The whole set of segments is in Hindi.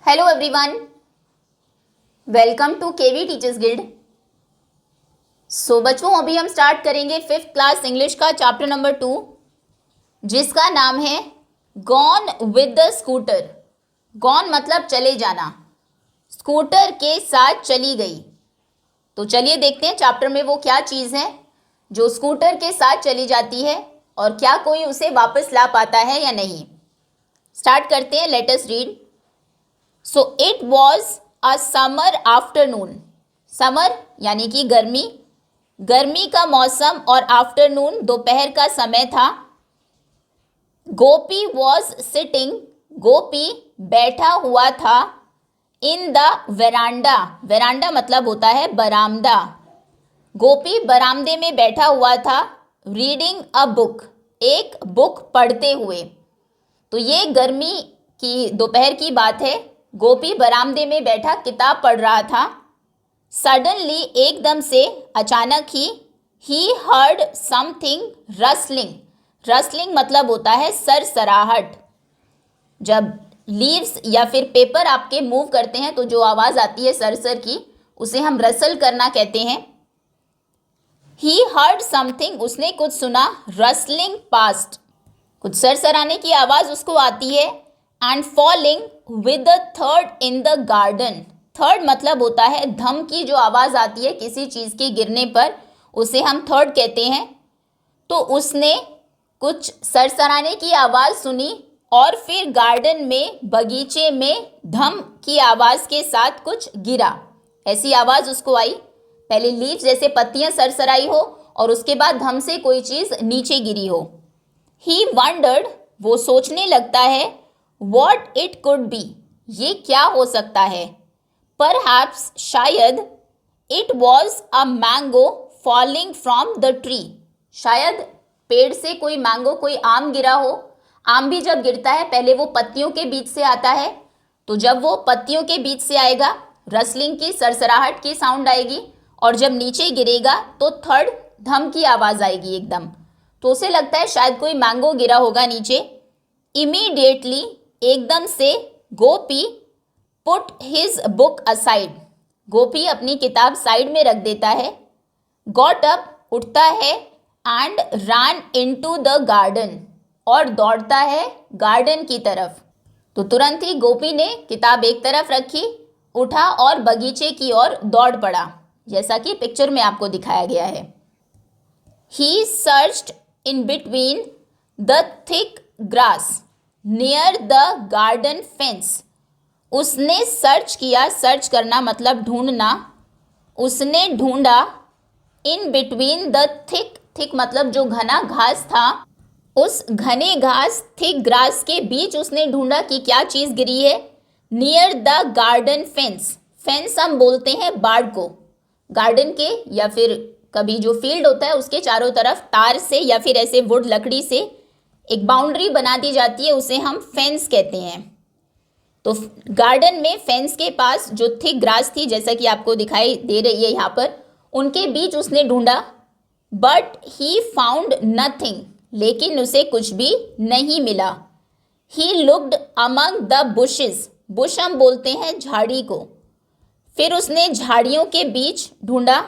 Hello everyone, welcome to KV teachers guild. बच्चों, अभी हम स्टार्ट करेंगे 5th क्लास इंग्लिश का चैप्टर नंबर 2, जिसका नाम है gone with the scooter. Gone मतलब चले जाना, स्कूटर के साथ चली गई। तो चलिए देखते हैं चैप्टर में वो क्या चीज़ है जो स्कूटर के साथ चली जाती है और क्या कोई उसे वापस ला पाता है या नहीं। स्टार्ट करते हैं, let us read. So it was a summer afternoon. Summer यानी कि गर्मी, गर्मी का मौसम, और आफ्टरनून दोपहर का समय था। गोपी वॉज सिटिंग, गोपी बैठा हुआ था। इन द वेरांडा, वेरांडा मतलब होता है बरामदा। गोपी बरामदे में बैठा हुआ था। रीडिंग अ बुक, एक बुक पढ़ते हुए। तो ये गर्मी की दोपहर की बात है। गोपी बरामदे में बैठा किताब पढ़ रहा था। सडनली, एकदम से, अचानक he heard something rustling. Rustling मतलब होता है सरसराहट। जब लीव्स या फिर पेपर आपके मूव करते हैं तो जो आवाज़ आती है सरसर की, उसे हम रसल करना कहते हैं। ही हर्ड समथिंग, उसने कुछ सुना। रसलिंग पास्ट, कुछ सरसराने की आवाज़ उसको आती है। And falling with the third in the garden. Third मतलब होता है धम की जो आवाज़ आती है किसी चीज़ के गिरने पर, उसे हम थर्ड कहते हैं। तो उसने कुछ सरसराने की आवाज़ सुनी और फिर गार्डन में, बगीचे में धम की आवाज़ के साथ कुछ गिरा। ऐसी आवाज़ उसको आई। पहले लीफ जैसे पत्तियां सरसराई हो और उसके बाद धम से कोई चीज़ नीचे गिरी हो। ही वंडर्ड, वो सोचने लगता है। वॉट इट कुड बी, ये क्या हो सकता है। परहैप्स, शायद। It was a mango falling from the tree, शायद पेड़ से कोई मैंगो, कोई आम गिरा हो। आम भी जब गिरता है पहले वो पत्तियों के बीच से आता है, तो जब वो पत्तियों के बीच से आएगा रसलिंग की, सरसराहट की साउंड आएगी, और जब नीचे गिरेगा तो थर्ड धम की आवाज़ आएगी एकदम। तो उसे लगता है शायद कोई मैंगो गिरा होगा नीचे। इमीडिएटली, एकदम से, गोपी पुट हिज बुक असाइड, गोपी अपनी किताब साइड में रख देता है। गॉट अप, उठता है। And run into the garden, और दौड़ता है गार्डन की तरफ। तो तुरंत ही गोपी ने किताब एक तरफ रखी, उठा और बगीचे की ओर दौड़ पड़ा, जैसा कि पिक्चर में आपको दिखाया गया है। He searched in between the thick grass near the garden fence, उसने सर्च किया। सर्च करना मतलब ढूंढना। उसने ढूंढा। In between the thick, thick मतलब जो घना घास था, उस घने घास, थिक ग्रास के बीच उसने ढूंढा कि क्या चीज़ गिरी है। Near the garden fence, fence हम बोलते हैं बाड़ को। गार्डन के या फिर कभी जो फील्ड होता है उसके चारों तरफ तार से या फिर ऐसे वुड, लकड़ी से एक बाउंड्री बना दी जाती है, उसे हम फेंस कहते हैं। तो गार्डन में फेंस के पास जो थिक ग्रास थी, जैसा कि आपको दिखाई दे रही है यहाँ पर, उनके बीच उसने ढूंढा। बट ही फाउंड नथिंग, लेकिन उसे कुछ भी नहीं मिला। He looked among the bushes, Bush हम बोलते हैं झाड़ी को। फिर उसने झाड़ियों के बीच ढूंढा।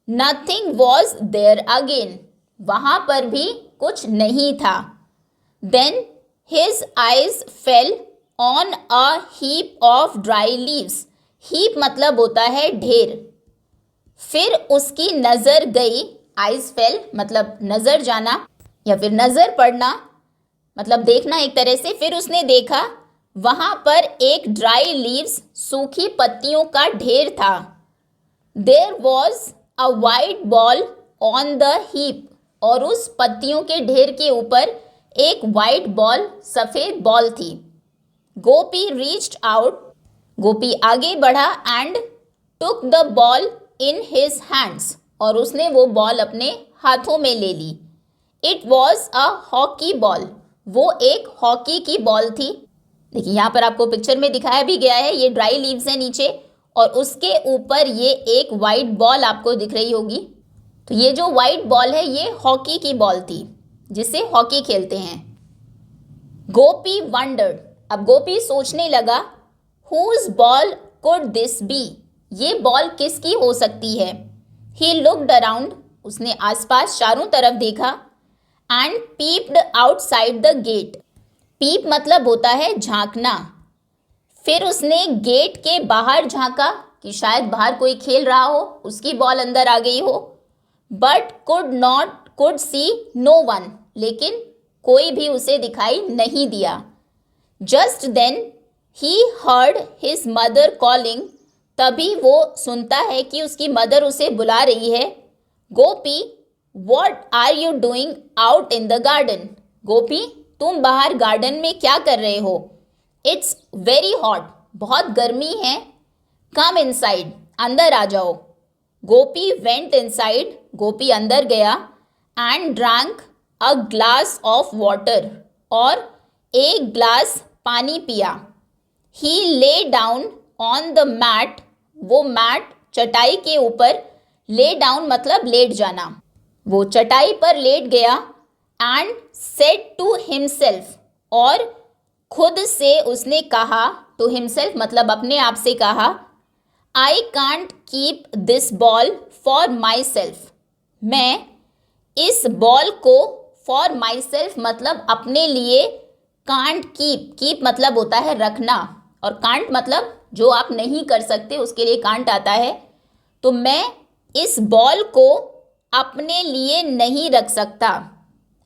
नथिंग वॉज देयर अगेन, वहाँ पर भी कुछ नहीं था। Then his eyes fell on a heap of dry leaves, heap मतलब होता है ढेर। फिर उसकी नज़र गई, आइज फेल मतलब नज़र जाना या फिर नज़र पड़ना मतलब देखना एक तरह से। फिर उसने देखा, वहाँ पर एक ड्राई लीव्स, सूखी पत्तियों का ढेर था। There was a white ball on the heap, और उस पत्तियों के ढेर के ऊपर एक वाइट बॉल, सफ़ेद बॉल थी। गोपी रीच्ड आउट, गोपी आगे बढ़ा। And took the ball in his hands, और उसने वो बॉल अपने हाथों में ले ली। It was a hockey ball, वो एक हॉकी की बॉल थी। देखिए यहाँ पर आपको पिक्चर में दिखाया भी गया है, ये ड्राई लीव्स हैं नीचे और उसके ऊपर ये एक वाइट बॉल आपको दिख रही होगी। तो ये जो वाइट बॉल है ये हॉकी की बॉल थी, जिससे हॉकी खेलते हैं। गोपी वंडर्ड, अब गोपी सोचने लगा। Whose ball could this be, ये बॉल किसकी हो सकती है। ही लुक्ड अराउंड, उसने आसपास चारों तरफ देखा। And peeped outside the gate, peep मतलब होता है झांकना। फिर उसने गेट के बाहर झांका कि शायद बाहर कोई खेल रहा हो, उसकी बॉल अंदर आ गई हो। But could see no one, लेकिन कोई भी उसे दिखाई नहीं दिया। Just then he heard his mother calling, तभी वो सुनता है कि उसकी मदर उसे बुला रही है। Gopi what are you doing out in the garden, Gopi तुम बाहर गार्डन में क्या कर रहे हो। इट्स वेरी हॉट, बहुत गर्मी है। कम इनसाइड, अंदर आ जाओ। गोपी वेंट इनसाइड, गोपी अंदर गया। And drank a glass of water, और एक ग्लास पानी पिया। He lay down on the mat, वो मैट चटाई के ऊपर, ले डाउन मतलब लेट जाना, वो चटाई पर लेट गया। एंड सेड टू हिमसेल्फ, और खुद से उसने कहा, टू हिमसेल्फ मतलब अपने आप से कहा, I can't keep this ball for my self, मैं इस बॉल को फॉर माई सेल्फ मतलब अपने लिए, कांट कीप, कीप मतलब होता है रखना, और कांट मतलब जो आप नहीं कर सकते उसके लिए कांट आता है। तो मैं इस बॉल को अपने लिए नहीं रख सकता।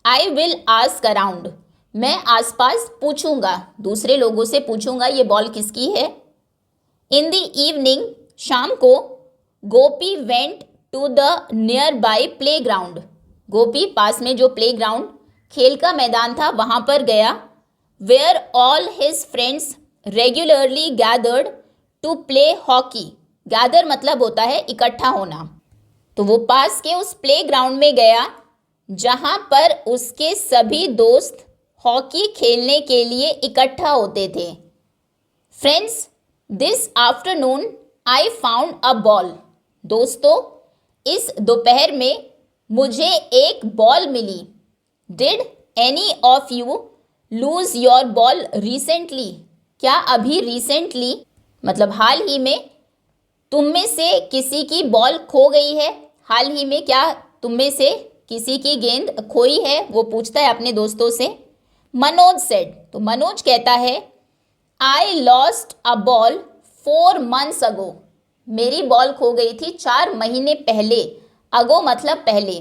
आई विल आस्क अराउंड, मैं आसपास पूछूंगा, दूसरे लोगों से पूछूंगा ये बॉल किसकी है। इन द इवनिंग, शाम को, Gopi went to the nearby playground, Gopi पास में जो प्ले ग्राउंड खेल का मैदान था वहां पर गया। Where all his friends regularly gathered to play hockey, gather मतलब होता है इकट्ठा होना। तो वो पास के उस प्ले ग्राउंड में गया जहां पर उसके सभी दोस्त हॉकी खेलने के लिए इकट्ठा होते थे। Friends, this afternoon I found a ball, दोस्तों इस दोपहर में मुझे एक बॉल मिली। Did any of you lose your ball recently, क्या अभी रिसेंटली मतलब हाल ही में तुम में से किसी की बॉल खो गई है, हाल ही में क्या तुम में से किसी की गेंद खोई है, वो पूछता है अपने दोस्तों से। मनोज सेड, तो मनोज कहता है, I lost a ball 4 months अगो, मेरी बॉल खो गई थी 4 महीने पहले, अगो मतलब पहले।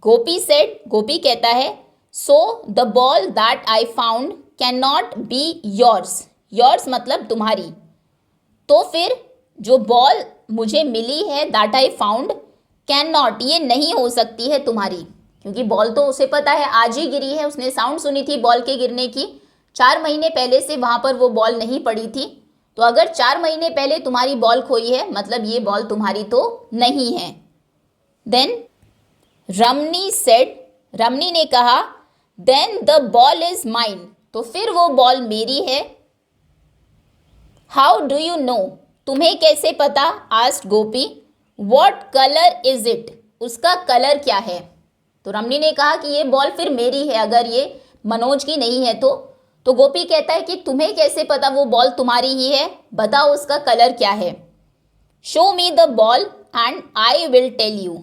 गोपी सेड, गोपी कहता है, so the ball that I found can not be yours, yours मतलब तुम्हारी, तो फिर जो बॉल मुझे मिली है that I found can not, ये नहीं हो सकती है तुम्हारी, क्योंकि बॉल तो उसे पता है आज ही गिरी है, उसने साउंड सुनी थी बॉल के गिरने की, 4 महीने पहले से वहां पर वो बॉल नहीं पड़ी थी। तो अगर 4 महीने पहले तुम्हारी बॉल खोई है मतलब ये बॉल तुम्हारी तो नहीं है। देन रमनी सेड, रमनी ने कहा, then the ball is mine, तो फिर वो बॉल मेरी है। हाउ डू यू नो, तुम्हें कैसे पता, asked Gopi. What colour is it, उसका कलर क्या है। तो रमनी ने कहा कि ये बॉल फिर मेरी है अगर ये मनोज की नहीं है तो गोपी कहता है कि तुम्हें कैसे पता वो बॉल तुम्हारी ही है, बताओ उसका कलर क्या है। Show me the ball and I will tell you,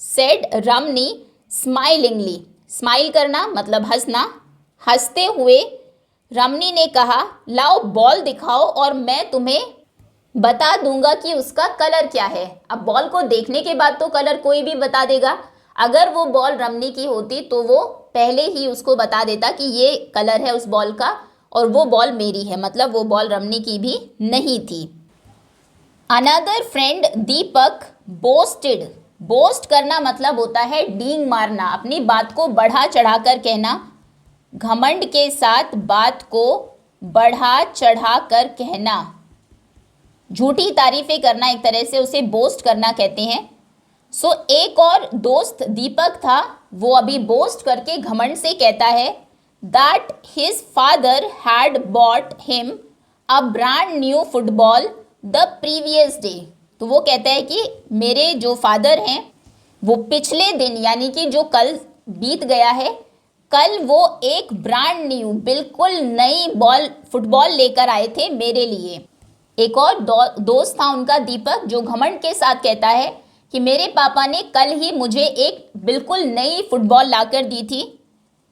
said Ramani smilingly, smile करना मतलब हंसना, हंसते हुए रमनी ने कहा, लाओ बॉल दिखाओ और मैं तुम्हें बता दूंगा कि उसका कलर क्या है। अब बॉल को देखने के बाद तो कलर कोई भी बता देगा, अगर वो बॉल रमनी की होती तो वो पहले ही उसको बता देता कि ये कलर है उस बॉल का और वो बॉल मेरी है, मतलब वो बॉल रमनी की भी नहीं थी। अनदर फ्रेंड दीपक बोस्टेड, बोस्ट करना मतलब होता है डींग मारना, अपनी बात को बढ़ा चढ़ा कर कहना, घमंड के साथ बात को बढ़ा चढ़ा कर कहना, झूठी तारीफें करना, एक तरह से उसे बोस्ट करना कहते हैं। सो एक और दोस्त दीपक था, वो अभी बोस्ट करके घमंड से कहता है that his father had bought him a brand new football the previous day. तो वो कहता है कि मेरे जो फादर हैं वो पिछले दिन यानी कि जो कल बीत गया है, कल वो एक ब्रांड न्यू बिल्कुल नई फुटबॉल लेकर आए थे मेरे लिए। एक और दोस्त था उनका दीपक, जो घमंड के साथ कहता है कि मेरे पापा ने कल ही मुझे एक बिल्कुल नई फुटबॉल लाकर दी थी।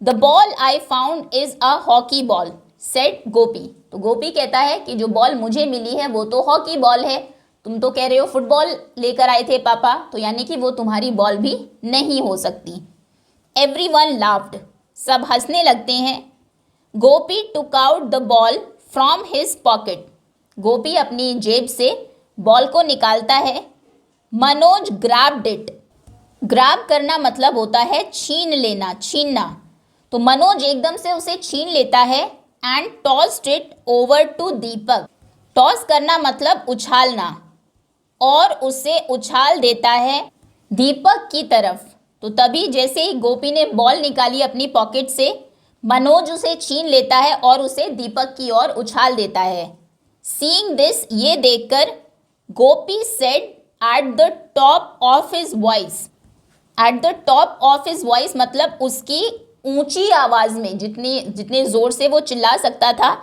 The ball I found is a hockey ball said Gopi. तो गोपी कहता है कि जो बॉल मुझे मिली है वो तो हॉकी बॉल है, तुम तो कह रहे हो फुटबॉल लेकर आए थे पापा, तो यानी कि वो तुम्हारी बॉल भी नहीं हो सकती। एवरीवन लाफ्ड, सब हंसने लगते हैं। Gopi took out the ball from his pocket, Gopi अपनी जेब से बॉल को निकालता है। मनोज ग्रैब्ड इट, ग्रैब करना मतलब होता है छीन लेना, छीनना। तो मनोज एकदम से उसे छीन लेता है and tossed it over to Deepak, toss करना मतलब उछालना, और उसे उछाल देता है दीपक की तरफ। तो तभी जैसे ही गोपी ने बॉल निकाली अपनी पॉकेट से, मनोज उसे छीन लेता है और उसे दीपक की ओर उछाल देता है। सीइंग दिस, ये देखकर Gopi said at the top of his voice, at the top of his voice मतलब उसकी ऊंची आवाज़ में, जितने ज़ोर से वो चिल्ला सकता था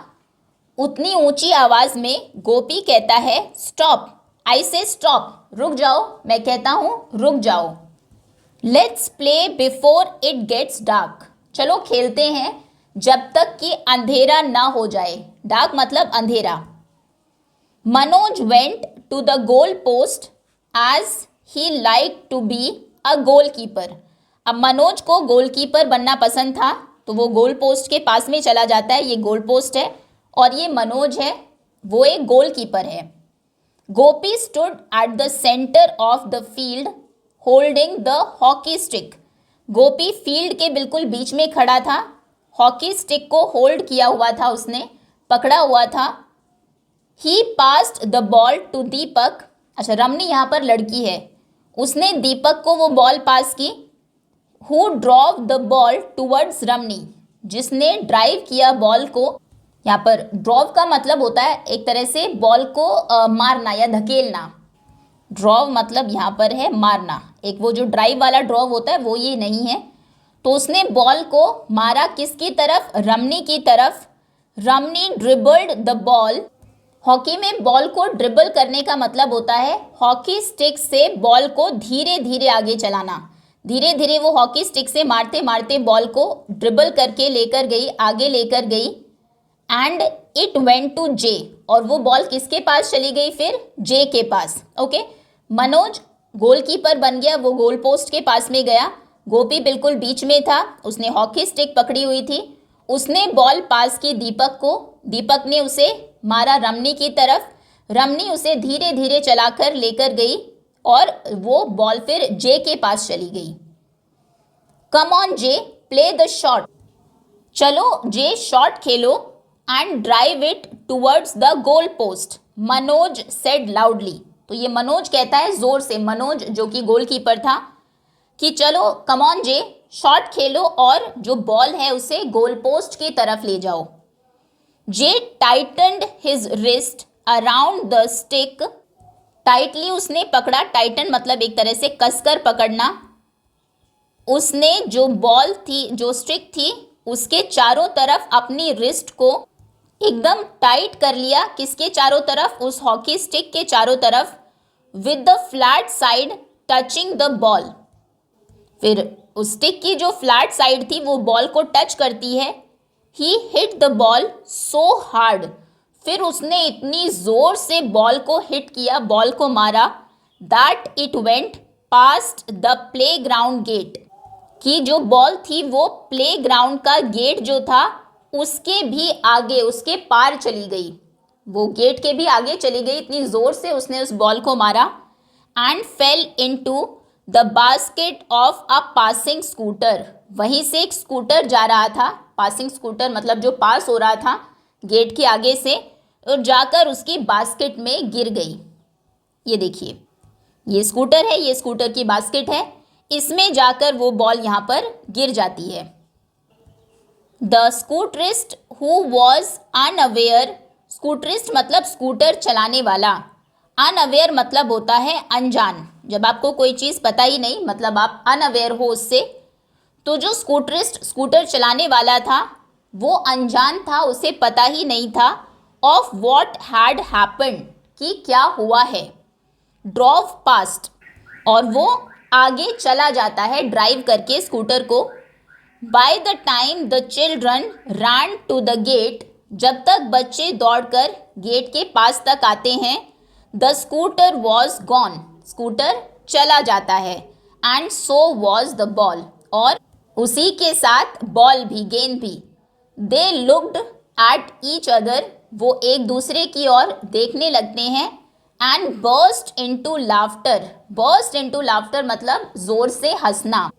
उतनी ऊंची आवाज़ में गोपी कहता है स्टॉप, आई से स्टॉप, रुक जाओ, मैं कहता हूँ रुक जाओ। Let's play before it gets dark, चलो खेलते हैं जब तक कि अंधेरा ना हो जाए, डार्क मतलब अंधेरा। Manoj went to the goal post as he like to be a goalkeeper. अब मनोज को गोलकीपर बनना पसंद था, तो वो गोल पोस्ट के पास में चला जाता है। ये गोल पोस्ट है और ये मनोज है, वो एक गोलकीपर है। Gopi stood at the centre of the field holding the hockey stick, Gopi field के बिल्कुल बीच में खड़ा था, हॉकी स्टिक को होल्ड किया हुआ था, उसने पकड़ा हुआ था। ही पास्ड द बॉल टू दीपक, अच्छा रमनी यहाँ पर लड़की है, उसने दीपक को वो बॉल पास की। Who drove the ball towards Ramani, जिसने ड्राइव किया बॉल को। यहाँ पर ड्रॉव का मतलब होता है एक तरह से बॉल को मारना या धकेलना। ड्रॉव मतलब यहाँ पर है मारना, एक वो जो ड्राइव वाला ड्रॉव होता है वो ये नहीं है। तो उसने बॉल को मारा किसकी तरफ, रमनी की तरफ। रमनी ड्रिबल्ड द बॉल, हॉकी में बॉल को ड्रिबल करने का मतलब होता है हॉकी स्टिक से बॉल को धीरे धीरे आगे चलाना। धीरे धीरे वो हॉकी स्टिक से मारते मारते बॉल को ड्रिबल करके लेकर गई, आगे लेकर गई। एंड इट वेंट टू जे, और वो बॉल किसके पास चली गई फिर, जे के पास। ओके, मनोज गोलकीपर बन गया, वो गोल पोस्ट के पास में गया। गोपी बिल्कुल बीच में था, उसने हॉकी स्टिक पकड़ी हुई थी, उसने बॉल पास की दीपक को, दीपक ने उसे मारा रमनी की तरफ। रमनी उसे धीरे धीरे चलाकर लेकर गई और वो बॉल फिर जे के पास चली गई। Come on J, play the shot, चलो जे shot Khelo. And drive it towards the goal post, Manoj said loudly. तो ये मनोज कहता है जोर से, मनोज जो कि गोलकीपर था, कि चलो कम ऑन जे, शॉट खेलो और जो बॉल है उसे गोल पोस्ट की तरफ ले जाओ। जे tightened his wrist around the stick, tightly उसने पकड़ा, टाइटन मतलब एक तरह से कसकर पकड़ना। उसने जो बॉल थी, जो स्टिक थी, उसके चारों तरफ अपनी रिस्ट को एकदम टाइट कर लिया। किसके चारों तरफ, उस हॉकी स्टिक के चारों तरफ। With the flat side touching the ball, फिर उस स्टिक की जो फ्लैट साइड थी वो बॉल को टच करती है। He hit the ball so hard, फिर उसने इतनी जोर से बॉल को हिट किया, बॉल को मारा। That it went past the playground gate, कि जो बॉल थी वो प्ले ग्राउंड का गेट जो था उसके भी आगे, उसके पार चली गई, वो गेट के भी आगे चली गई, इतनी जोर से उसने उस बॉल को मारा। And fail into the basket of a passing scooter, वहीं से एक स्कूटर जा रहा था, पासिंग स्कूटर मतलब जो पास हो रहा था गेट के आगे से, और जाकर उसकी बास्केट में गिर गई। ये देखिए, ये स्कूटर है, ये स्कूटर की बास्केट है, इसमें जाकर वो बॉल यहाँ पर गिर जाती है। द स्कूटरिस्ट हु वॉज अनअवेयर, स्कूटरिस्ट मतलब स्कूटर चलाने वाला, अनअवेयर मतलब होता है अनजान, जब आपको कोई चीज़ पता ही नहीं मतलब आप अनअवेयर हो उससे। तो जो स्कूटरिस्ट, स्कूटर चलाने वाला था, वो अनजान था, उसे पता ही नहीं था ऑफ वॉट हैड हैपेंड, कि क्या हुआ है। ड्रॉव पास्ट, और वो आगे चला जाता है ड्राइव करके स्कूटर को। By the time the children ran to the gate, जब तक बच्चे दौड़कर गेट के पास तक आते हैं, the scooter was gone, scooter चला जाता है। And so was the ball, और उसी के साथ बॉल भी, गेंद भी। They looked at each other, वो एक दूसरे की ओर देखने लगते हैं। And burst into laughter, burst into laughter मतलब जोर से हंसना।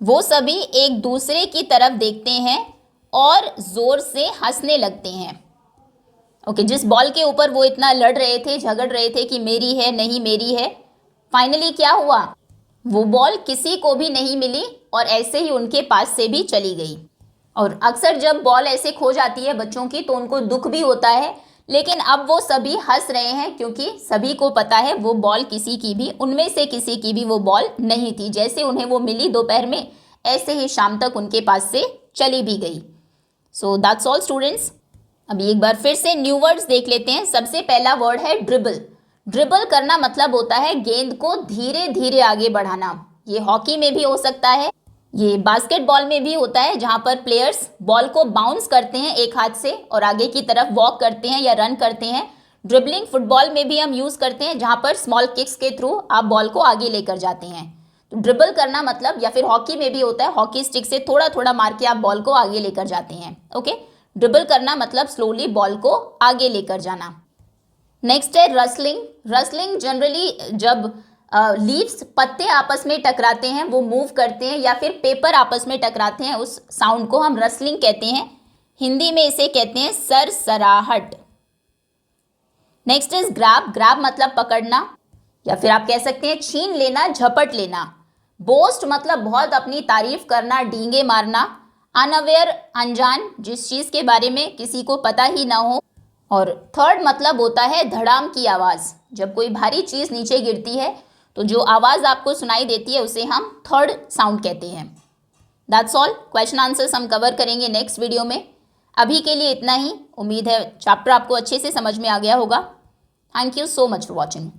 वो सभी एक दूसरे की तरफ देखते हैं और जोर से हंसने लगते हैं। ओके, जिस बॉल के ऊपर वो इतना लड़ रहे थे, झगड़ रहे थे कि मेरी है नहीं मेरी है, फाइनली क्या हुआ, वो बॉल किसी को भी नहीं मिली और ऐसे ही उनके पास से भी चली गई। और अक्सर जब बॉल ऐसे खो जाती है बच्चों की तो उनको दुख भी होता है, लेकिन अब वो सभी हंस रहे हैं क्योंकि सभी को पता है वो बॉल किसी की भी, उनमें से किसी की भी वो बॉल नहीं थी। जैसे उन्हें वो मिली दोपहर में, ऐसे ही शाम तक उनके पास से चली भी गई। So that's all students. अभी एक बार फिर से न्यू वर्ड्स देख लेते हैं। सबसे पहला वर्ड है ड्रिबल। ड्रिबल करना मतलब होता है गेंद को धीरे धीरे आगे बढ़ाना। ये हॉकी में भी हो सकता है, ये बास्केटबॉल में भी होता है, जहां पर प्लेयर्स बॉल को बाउंस करते हैं एक हाथ से और आगे की तरफ वॉक करते हैं या रन करते हैं। ड्रिबलिंग फुटबॉल में भी हम यूज़ करते हैं, जहां पर स्मॉल किक्स के थ्रू आप बॉल को आगे लेकर जाते हैं। तो ड्रिबल करना मतलब, या फिर हॉकी में भी होता है, हॉकी स्टिक से थोड़ा थोड़ा मार के आप बॉल को आगे लेकर जाते हैं। ओके, ड्रिबल करना मतलब स्लोली बॉल को आगे लेकर जाना। नेक्स्ट है रसलिंग। रसलिंग जनरली जब लीव्स, पत्ते आपस में टकराते हैं, वो मूव करते हैं, या फिर पेपर आपस में टकराते हैं, उस साउंड को हम रसलिंग कहते हैं। हिंदी में इसे कहते हैं सरसराहट। Next is grab. ग्रैब मतलब पकड़ना, या फिर आप कह सकते हैं छीन लेना, झपट लेना। बोस्ट मतलब बहुत अपनी तारीफ करना, डींगे मारना। अनअवेयर अनजान, जिस चीज़ के बारे में किसी को पता ही ना हो। और थर्ड मतलब होता है धड़ाम की आवाज़। जब कोई भारी चीज़ नीचे गिरती है तो जो आवाज़ आपको सुनाई देती है उसे हम थर्ड साउंड कहते हैं। That's all. क्वेश्चन आंसर्स हम कवर करेंगे नेक्स्ट वीडियो में। अभी के लिए इतना ही। उम्मीद है चैप्टर आपको अच्छे से समझ में आ गया होगा। Thank you so much for watching.